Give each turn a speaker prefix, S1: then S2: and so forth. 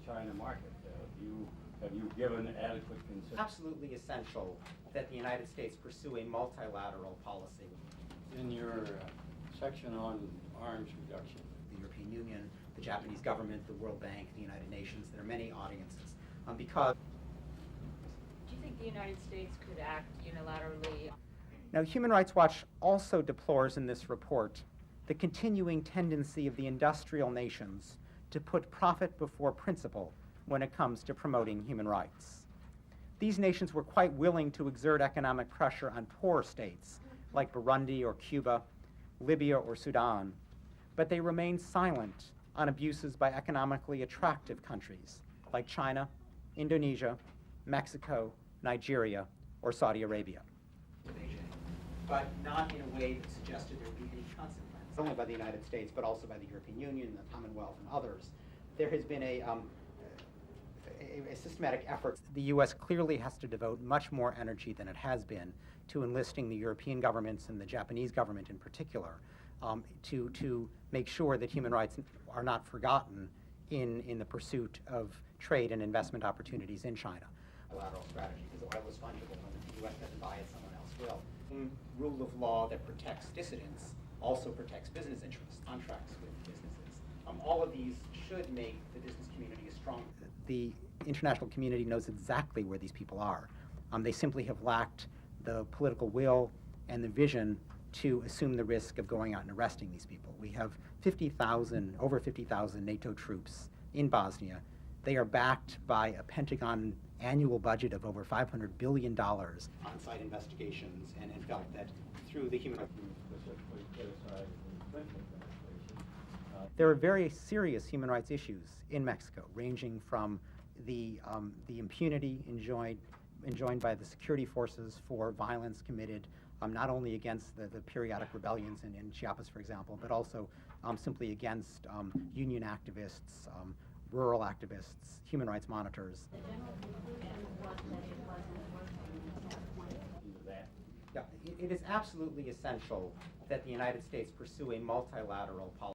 S1: China market? Have you given adequate consideration?
S2: Absolutely essential that the United States pursue a multilateral policy.
S1: In your section on arms reduction,
S2: The European Union, the Japanese government, the World Bank, the United Nations, there are many audiences. Because
S3: Do you think the United States could act unilaterally?
S2: now, Human Rights Watch also deplores in this report the continuing tendency of the industrial nations to put profit before principle when it comes to promoting human rights. These nations were quite willing to exert economic pressure on poor states like Burundi or Cuba, Libya or Sudan, but they remained silent on abuses by economically attractive countries like China, Indonesia, Mexico, Nigeria, or Saudi Arabia. But not in a way that suggested there would be any consequence, not only by the United States, but also by the European Union, the Commonwealth, and others. There has been a systematic effort. The U.S. clearly has to devote much more energy than it has been to enlisting the European governments and the Japanese government in particular to make sure that human rights are not forgotten in the pursuit of trade and investment opportunities in China. Bilateral strategy, because oil is fungible, and if the U.S. doesn't buy it, someone else will. Rule of law that protects dissidents also protects business interests, contracts with businesses. All of these should make the business community a strong. The international community knows exactly where these people are. They simply have lacked the political will and the vision to assume the risk of going out and arresting these people. We have over 50,000 NATO troops in Bosnia. They are backed by a Pentagon annual budget of over $500 billion on-site investigations, and felt that through the human rights. There are very serious human rights issues in Mexico, ranging from the impunity enjoined by the security forces for violence committed not only against the periodic rebellions in Chiapas, for example, but also simply against union activists, rural activists, human rights monitors. Yeah, it is absolutely essential that the United States pursue a multilateral policy.